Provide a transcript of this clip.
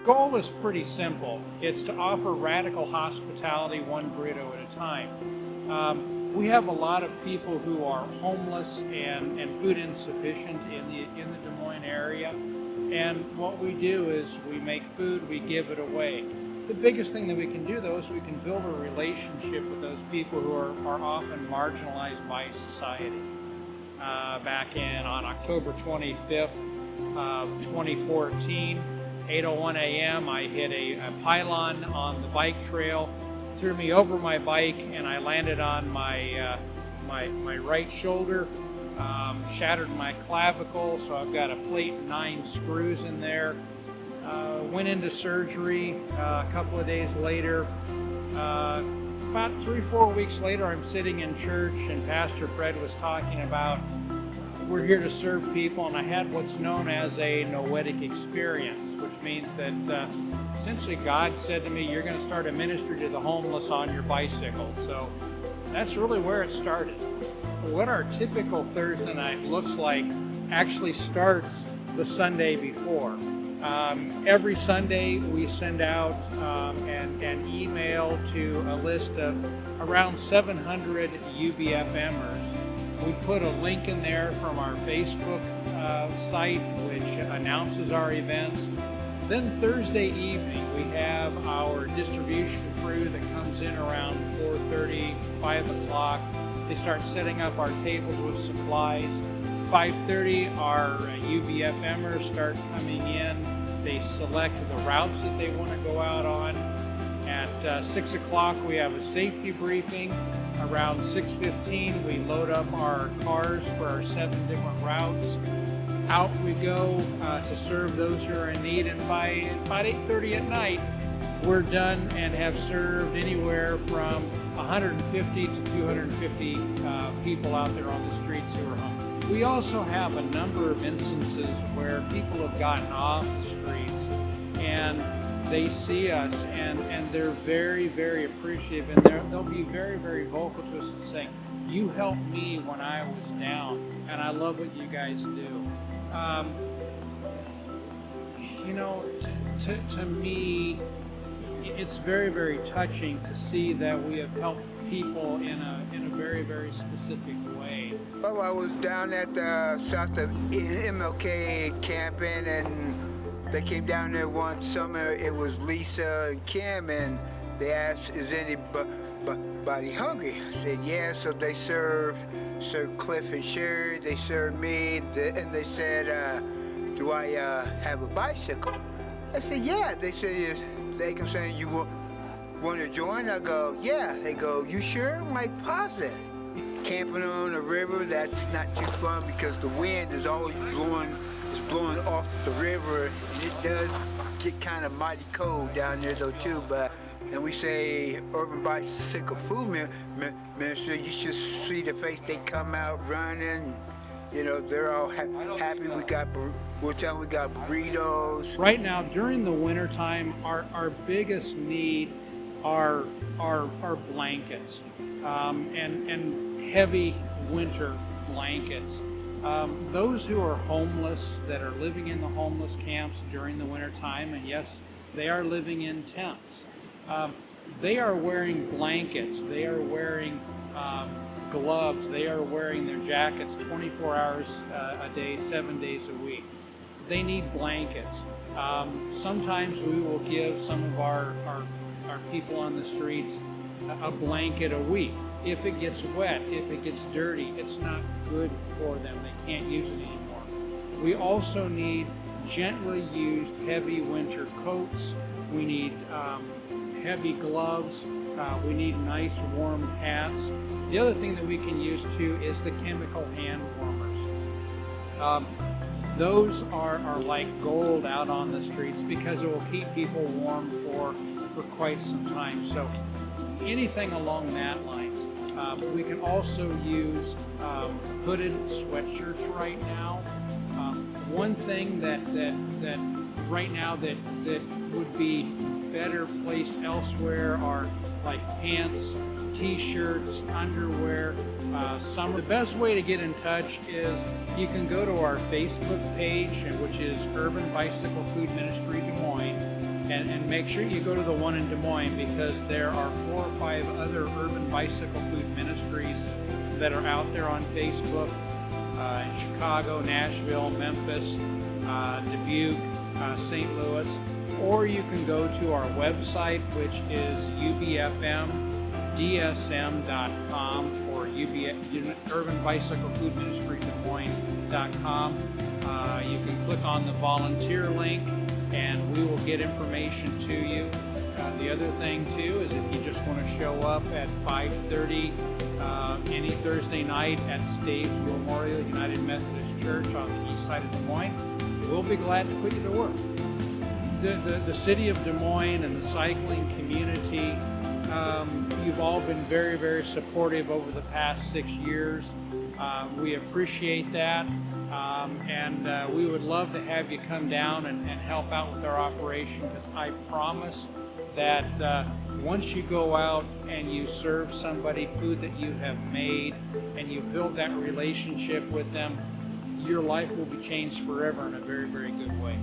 goal is pretty simple. It's to offer radical hospitality one burrito at a time. We have a lot of people who are homeless and food insufficient in the Des Moines area. And what we do is we make food, we give it away. The biggest thing that we can do, though, is we can build a relationship with those people who are often marginalized by society. On October 25th of 2014, 8:01 a.m., I hit a pylon on the bike trail, threw me over my bike, and I landed on my right shoulder, shattered my clavicle, so I've got a plate and 9 screws in there. Went into surgery a couple of days later. About 3-4 weeks later, I'm sitting in church, and Pastor Fred was talking about we're here to serve people, and I had what's known as a noetic experience, which means that essentially God said to me, you're going to start a ministry to the homeless on your bicycle. So that's really where it started. What our typical Thursday night looks like actually starts the Sunday before. Every Sunday we send out an email to a list of around 700 UBFMers. We put a link in there from our Facebook site, which announces our events. Then Thursday evening, we have our distribution crew that comes in around 4:30, 5 o'clock. They start setting up our tables with supplies. 5:30, our UBFMers start coming in. They select the routes that they want to go out on. At 6 o'clock, we have a safety briefing. Around 6:15, we load up our cars for our 7 different routes. Out we go to serve those who are in need, and by about 8:30 at night, we're done and have served anywhere from 150 to 250 people out there on the streets who are hungry. We also have a number of instances where people have gotten off the streets and they see us and they're very, very appreciative, and they'll be very, very vocal to us and saying, you helped me when I was down, and I love what you guys do. To me, it's very, very touching to see that we have helped people in a very, very specific way. Well, I was down at the south of MLK camping, and they came down there one summer. It was Lisa and Kim, and they asked, is anybody hungry? I said, yeah. So they served Cliff and Sherry. They served me, and they said, do I have a bicycle? I said, yeah. They said, they come saying, you want to join? I go, yeah. They go, you sure? I'm like, positive. Camping on a river, that's not too fun because the wind is always blowing off the river, and it does get kind of mighty cold down there though too. And we say urban bicycle food ministry, you should see the face. They come out running, they're all happy. We got burritos. Right now, during the winter time, our biggest need are blankets and heavy winter blankets. Those who are homeless, that are living in the homeless camps during the winter time, and yes, they are living in tents. They are wearing blankets. They are wearing gloves. They are wearing their jackets 24 hours a day, 7 days a week. They need blankets. Sometimes we will give some of our people on the streets a blanket a week. If it gets wet, if it gets dirty, it's not good for them. They can't use it anymore. We also need gently used heavy winter coats. We need heavy gloves. We need nice warm hats. The other thing that we can use too is the chemical hand warmers. Those are like gold out on the streets because it will keep people warm for quite some time. So anything along that line. We can also use hooded sweatshirts right now. One thing that right now that would be better placed elsewhere are like pants, t-shirts, underwear, summer. The best way to get in touch is you can go to our Facebook page, which is Urban Bicycle Food Ministry Des Moines. And make sure you go to the one in Des Moines, because there are 4 or 5 other urban bicycle food ministries that are out there on Facebook in Chicago, Nashville, Memphis, Dubuque, St. Louis. Or you can go to our website, which is ubfmdsm.com, or Urban Bicycle Food Ministry Des Moines.com. You can click on the volunteer link and we will get information to you. The other thing too is if you just want to show up at 5:30 any Thursday night at Stave Memorial United Methodist Church on the east side of Des Moines, we'll be glad to put you to work. The city of Des Moines and the cycling community, you've all been very, very supportive over the past 6 years. We appreciate that. And we would love to have you come down and help out with our operation, because I promise that once you go out and you serve somebody food that you have made and you build that relationship with them, your life will be changed forever in a very, very good way.